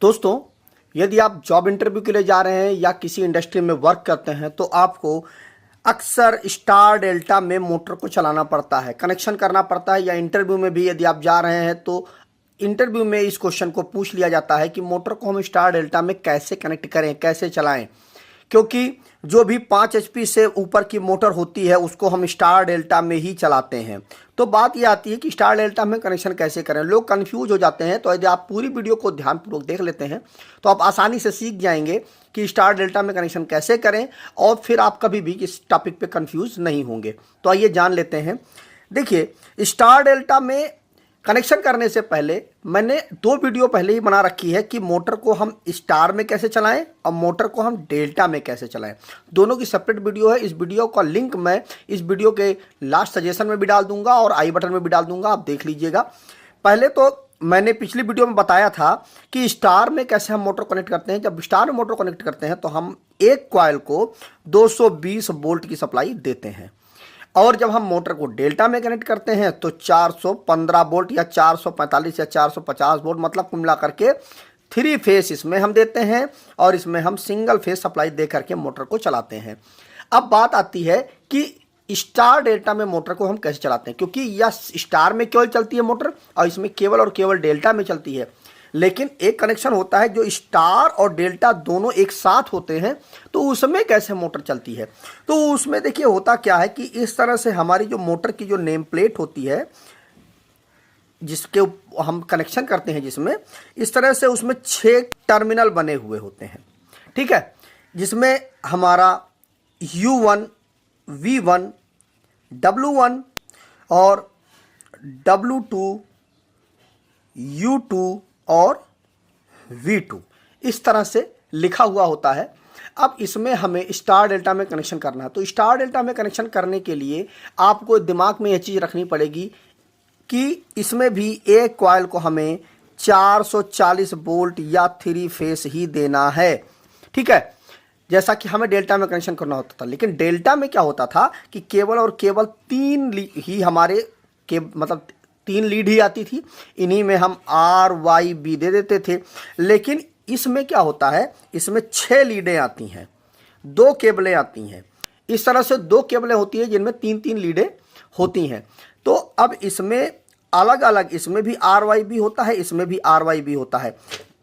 दोस्तों, यदि आप जॉब इंटरव्यू के लिए जा रहे हैं या किसी इंडस्ट्री में वर्क करते हैं तो आपको अक्सर स्टार डेल्टा में मोटर को चलाना पड़ता है, कनेक्शन करना पड़ता है। या इंटरव्यू में भी यदि आप जा रहे हैं तो इंटरव्यू में इस क्वेश्चन को पूछ लिया जाता है कि मोटर को हम स्टार डेल्टा में कैसे कनेक्ट करें, कैसे चलाएं। क्योंकि जो भी 5 HP से ऊपर की मोटर होती है उसको हम स्टार डेल्टा में ही चलाते हैं। तो बात ये आती है कि स्टार डेल्टा में कनेक्शन कैसे करें। लोग कंफ्यूज हो जाते हैं। तो यदि आप पूरी वीडियो को ध्यानपूर्वक देख लेते हैं तो आप आसानी से सीख जाएंगे कि स्टार डेल्टा में कनेक्शन कैसे करें और फिर आप कभी भी इस टॉपिक पे कंफ्यूज नहीं होंगे। तो आइए जान लेते हैं। देखिए, स्टार डेल्टा में कनेक्शन करने से पहले मैंने 2 वीडियो पहले ही बना रखी है कि मोटर को हम स्टार में कैसे चलाएं और मोटर को हम डेल्टा में कैसे चलाएं। दोनों की सेपरेट वीडियो है। इस वीडियो का लिंक मैं इस वीडियो के लास्ट सजेशन में भी डाल दूंगा और आई बटन में भी डाल दूंगा, आप देख लीजिएगा। पहले तो मैंने पिछली वीडियो में बताया था कि स्टार में कैसे हम मोटर कनेक्ट करते हैं। जब स्टार में मोटर कनेक्ट करते हैं तो हम एक कॉइल को 220 वोल्ट की सप्लाई देते हैं और जब हम मोटर को डेल्टा में कनेक्ट करते हैं तो 415 वोल्ट या 445 या 450 वोल्ट, मतलब कुल मिला करके 3 फेस इसमें हम देते हैं और इसमें हम सिंगल फेस सप्लाई दे करके मोटर को चलाते हैं। अब बात आती है कि स्टार डेल्टा में मोटर को हम कैसे चलाते हैं, क्योंकि यह स्टार में केवल चलती है मोटर और इसमें केवल और केवल डेल्टा में चलती है। लेकिन एक कनेक्शन होता है जो स्टार और डेल्टा दोनों एक साथ होते हैं, तो उसमें कैसे मोटर चलती है। तो उसमें देखिए होता क्या है कि इस तरह से हमारी जो मोटर की जो नेम प्लेट होती है जिसके हम कनेक्शन करते हैं, जिसमें इस तरह से उसमें 6 टर्मिनल बने हुए होते हैं, ठीक है। जिसमें हमारा U1, V1, W1 और W2, U2 और V2 इस तरह से लिखा हुआ होता है। अब इसमें हमें स्टार डेल्टा में कनेक्शन करना है। तो स्टार डेल्टा में कनेक्शन करने के लिए आपको दिमाग में यह चीज़ रखनी पड़ेगी कि इसमें भी एक कॉइल को हमें 440 वोल्ट या 3 फेस ही देना है, ठीक है। जैसा कि हमें डेल्टा में कनेक्शन करना होता था, लेकिन डेल्टा में क्या होता था कि केवल और केवल 3 ही हमारे के मतलब 3 लीड ही आती थी। इन्हीं में हम RYB दे देते थे। लेकिन इसमें क्या होता है, इसमें 6 लीडें आती हैं, 2 केबलें आती हैं। इस तरह से 2 केबलें होती हैं जिनमें 3-3 लीडें होती हैं। तो अब इसमें अलग अलग, इसमें भी RYB होता है, इसमें भी RYB होता है।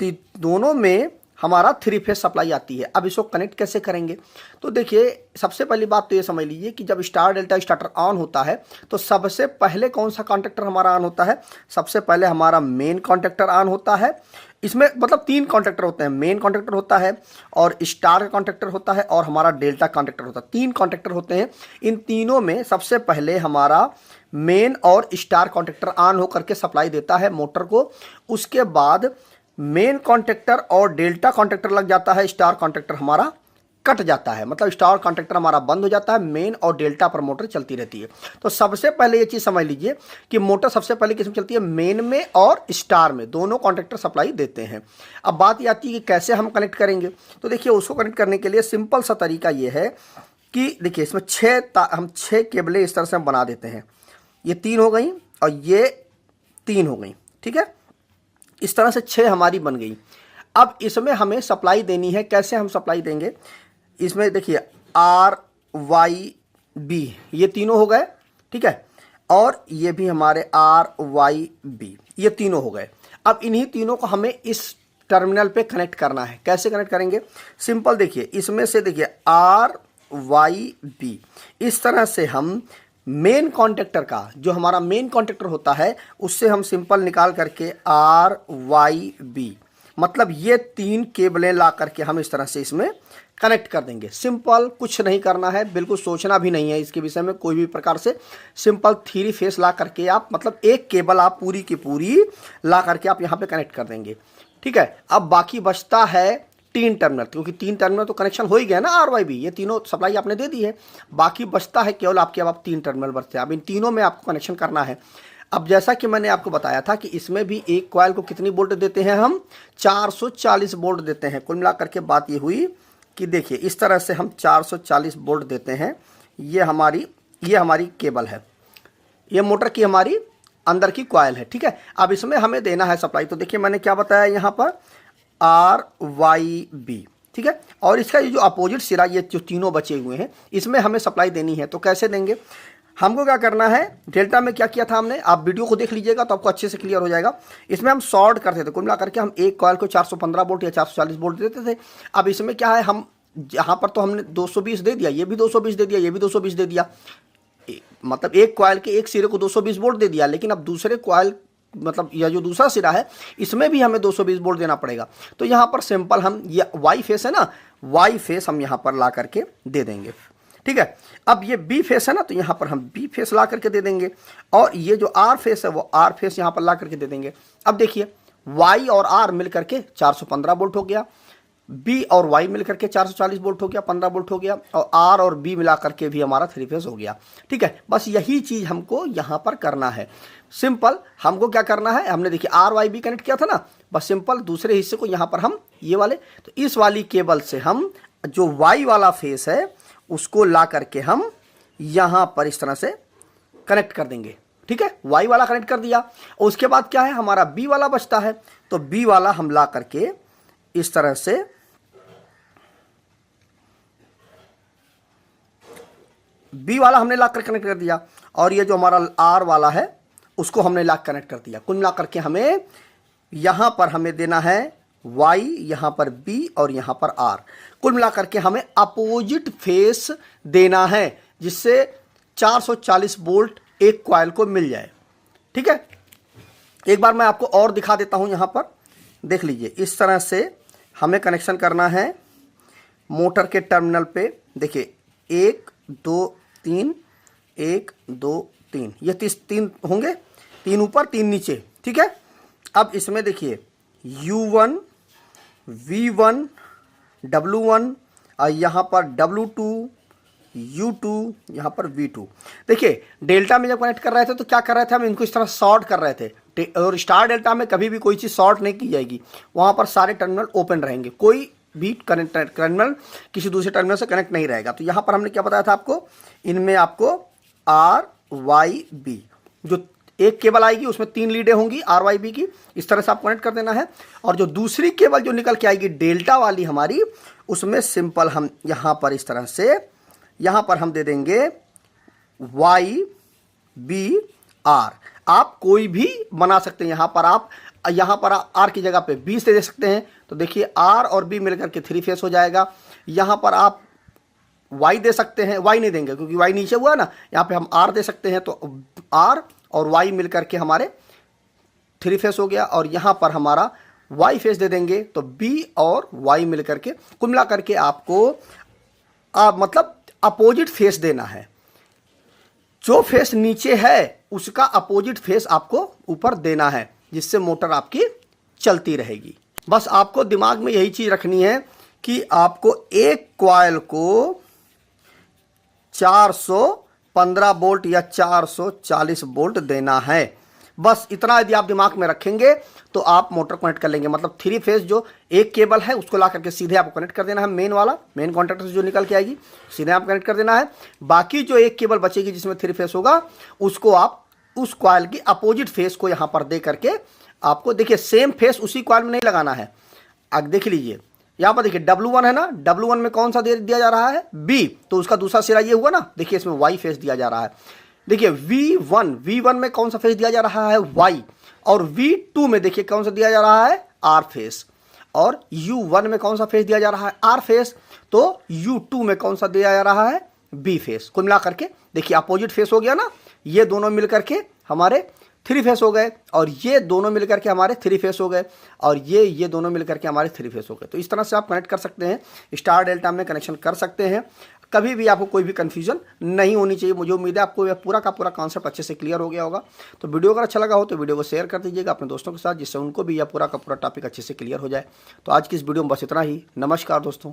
तो दोनों में हमारा 3 फेज सप्लाई आती है। अब इसको कनेक्ट कैसे करेंगे, तो देखिए सबसे पहली बात तो ये समझ लीजिए कि जब स्टार डेल्टा स्टार्टर ऑन होता है तो सबसे पहले कौन सा कॉन्टेक्टर हमारा ऑन होता है। सबसे पहले हमारा मेन कॉन्टेक्टर ऑन होता है। इसमें मतलब 3 कॉन्टेक्टर होते हैं, मेन कॉन्टेक्टर होता है और स्टार कॉन्टेक्टर होता है और हमारा डेल्टा कॉन्टेक्टर होता है। 3 कॉन्टेक्टर होते हैं। इन तीनों में सबसे पहले हमारा मेन और स्टार कॉन्टेक्टर ऑन होकर के सप्लाई देता है मोटर को। उसके बाद मेन कॉन्टेक्टर और डेल्टा कॉन्टेक्टर लग जाता है, स्टार कॉन्टेक्टर हमारा कट जाता है, मतलब स्टार कॉन्टेक्टर हमारा बंद हो जाता है, मेन और डेल्टा पर मोटर चलती रहती है। तो सबसे पहले ये चीज़ समझ लीजिए कि मोटर सबसे पहले किसमें चलती है, मेन में और स्टार में, दोनों कॉन्टेक्टर सप्लाई देते हैं। अब बात ये आती है कि कैसे हम कनेक्ट करेंगे। तो देखिए उसको कनेक्ट करने के लिए सिंपल सा तरीका ये है कि देखिए इसमें हम 6 केबलें इस तरह से हम बना देते हैं। ये 3 हो गई और ये 3 हो गई, ठीक है। इस तरह से 6 हमारी बन गई। अब इसमें हमें सप्लाई देनी है। कैसे हम सप्लाई देंगे, इसमें देखिए RYB ये तीनों हो गए, ठीक है, और ये भी हमारे RYB ये तीनों हो गए। अब इन्हीं तीनों को हमें इस टर्मिनल पे कनेक्ट करना है। कैसे कनेक्ट करेंगे, सिंपल देखिए इसमें से देखिए RYB इस तरह से हम मेन कॉन्टेक्टर का, जो हमारा मेन कॉन्टेक्टर होता है उससे हम सिंपल निकाल करके RYB, मतलब ये 3 केबलें ला करके हम इस तरह से इसमें कनेक्ट कर देंगे। सिंपल, कुछ नहीं करना है, बिल्कुल सोचना भी नहीं है इसके विषय में कोई भी प्रकार से। सिंपल 3 फेस ला करके आप, मतलब एक केबल आप पूरी की पूरी ला करके आप यहाँ पे कनेक्ट कर देंगे, ठीक है। अब बाकी बचता है 3 टर्मिनल, क्योंकि 3 टर्मिनल तो कनेक्शन हो ही गया ना, RYB ये तीनों सप्लाई आपने दे दी है। बाकी बचता है केवल आपके, अब 3 टर्मिनल बचते हैं। अब इन तीनों में आपको कनेक्शन करना है। अब जैसा कि मैंने आपको बताया था कि इसमें भी एक कॉइल को कितनी वोल्ट देते हैं, हम 440 वोल्ट देते हैं। कुल मिला करके बात ये हुई कि देखिए इस तरह से हम 440 वोल्ट देते हैं। ये हमारी केबल है, ये मोटर की हमारी अंदर की कॉइल है, ठीक है। अब इसमें हमें देना है सप्लाई। तो देखिए मैंने क्या बताया यहाँ पर, RYB, ठीक है। और इसका ये जो अपोजिट सिरा, ये जो तीनों बचे हुए हैं, इसमें हमें सप्लाई देनी है। तो कैसे देंगे, हमको क्या करना है, डेल्टा में क्या किया था हमने, आप वीडियो को देख लीजिएगा तो आपको अच्छे से क्लियर हो जाएगा। इसमें हम शॉर्ट करते थे, कुल मिला करके हम एक कॉइल को 415 वोल्ट या 440 वोल्ट देते थे। अब इसमें क्या है, हम यहाँ पर तो हमने 220 दे दिया, ये भी 220 दे दिया, ये भी 220 दे दिया, मतलब एक कॉइल के एक सिरे को 220 वोल्ट दे दिया। लेकिन अब दूसरे कॉइल, मतलब यह जो दूसरा सिरा है, इसमें भी हमें 220 वोल्ट देना पड़ेगा। तो यहाँ पर सिंपल हम, ये वाई फेस है ना, वाई फेस हम यहाँ पर ला करके दे देंगे, ठीक है। अब ये बी फेस है ना, तो यहाँ पर हम बी फेस ला करके दे देंगे, और ये जो आर फेस है वो आर फेस यहाँ पर ला करके दे देंगे। अब देखिए, वाई और आर मिल करके 415 वोल्ट हो गया, बी और वाई मिलकर के 440 वोल्ट हो गया, 15 वोल्ट हो गया, और आर और बी मिला करके भी हमारा 3 फेज हो गया, ठीक है। बस यही चीज हमको यहाँ पर करना है। सिंपल हमको क्या करना है, हमने देखिए आर वाई बी कनेक्ट किया था ना, बस सिंपल दूसरे हिस्से को यहाँ पर हम ये वाले, तो इस वाली केबल से हम जो वाई वाला फेस है उसको ला करके हम यहाँ पर इस तरह से कनेक्ट कर देंगे, ठीक है। वाई वाला कनेक्ट कर दिया, और उसके बाद क्या है, हमारा बी वाला बचता है, तो बी वाला हम ला करके इस तरह से बी वाला हमने ला कर कनेक्ट कर दिया, और ये जो हमारा आर वाला है उसको हमने ला कनेक्ट कर दिया। कुल मिला करके हमें यहां पर हमें देना है वाई, यहां पर बी और यहां पर आर। कुल मिला करके हमें अपोजिट फेस देना है, जिससे 440 वोल्ट एक कॉइल को मिल जाए, ठीक है। एक बार मैं आपको और दिखा देता हूं, यहां पर देख लीजिए, इस तरह से हमें कनेक्शन करना है मोटर के टर्मिनल पे। देखिए 1 2 3, 1 2 3, ये 3 होंगे, 3 ऊपर 3 नीचे, ठीक है। अब इसमें देखिए U1 V1 W1 और यहाँ पर W2 U2, यहाँ पर V2। देखिए डेल्टा में जब कनेक्ट कर रहे थे तो क्या कर रहे थे, हम इनको इस तरह शॉर्ट कर रहे थे, और स्टार डेल्टा में कभी भी कोई चीज़ शॉर्ट नहीं की जाएगी, वहाँ पर सारे टर्मिनल ओपन रहेंगे, कोई भी टर्मिनल किसी दूसरे टर्मिनल से कनेक्ट नहीं रहेगा। तो यहाँ पर हमने क्या बताया था आपको, इनमें आपको RYB जो एक केबल आएगी उसमें 3 लीडें होंगी RYB की, इस तरह से आप कनेक्ट कर देना है। और जो दूसरी केबल जो निकल के आएगी डेल्टा वाली हमारी, उसमें सिंपल हम यहाँ पर इस तरह से, यहाँ पर हम दे देंगे YBR। आप कोई भी बना सकते हैं, यहाँ पर आर की जगह पे 20 दे सकते हैं, तो देखिए आर और बी मिलकर के 3 फेस हो जाएगा। यहाँ पर आप वाई दे सकते हैं, वाई नहीं देंगे क्योंकि वाई नीचे हुआ ना, यहाँ पे हम आर दे सकते हैं, तो आर और वाई मिलकर के हमारे 3 फेस हो गया। और यहाँ पर हमारा वाई फेस दे देंगे, तो बी और वाई मिलकर के कुल मिला करके आपको मतलब अपोजिट फेस देना है। जो फेस नीचे है उसका अपोजिट फेस आपको ऊपर देना है, जिससे मोटर आपकी चलती रहेगी। बस आपको दिमाग में यही चीज रखनी है कि आपको एक कॉइल को 415 वोल्ट या 440 वोल्ट देना है। बस इतना यदि आप दिमाग में रखेंगे तो आप मोटर कनेक्ट कर लेंगे। मतलब 3 फेज जो एक केबल है उसको ला करके सीधे आपको कनेक्ट कर देना है, मेन वाला, मेन कॉन्टैक्टर से जो निकल के आएगी सीधे आप कनेक्ट कर देना है। बाकी जो एक केबल बचेगी जिसमें 3 फेज होगा, उसको आप उस कॉइल की अपोजिट फेस को यहां पर दे करके आपको, देखिए सेम फेस उसी कॉइल में नहीं लगाना है। अब देख लीजिए यहां पर, देखिए W1 है ना, W1 में कौन सा दिया जा रहा है, B, तो उसका दूसरा सिरा ये हुआ ना, देखिए इसमें Y फेस दिया जा रहा है। देखिए V1 में कौन सा फेस दिया जा रहा है, Y, और V2 में देखिए कौन सा दिया जा रहा है, R फेस, और U1 में कौन सा फेस दिया जा रहा है, R फेस, तो U2 में कौन सा दिया जा रहा है, B फेस। कुल मिला करके देखिए अपोजिट फेस हो गया ना, ये दोनों मिलकर के हमारे 3 फेस हो गए, और ये दोनों मिलकर के हमारे 3 फेस हो गए, और ये दोनों मिलकर के हमारे 3 फेस हो गए। तो इस तरह से आप कनेक्ट कर सकते हैं, स्टार डेल्टा में कनेक्शन कर सकते हैं। कभी भी आपको कोई भी कंफ्यूजन नहीं होनी चाहिए। मुझे उम्मीद है आपको यह पूरा का पूरा कॉन्सेप्ट अच्छे से क्लियर हो गया होगा। तो वीडियो अगर अच्छा लगा हो तो वीडियो को शेयर कर दीजिएगा अपने दोस्तों के साथ, जिससे उनको भी यह पूरा का पूरा टॉपिक अच्छे से क्लियर हो जाए। तो आज की इस वीडियो में बस इतना ही। नमस्कार दोस्तों।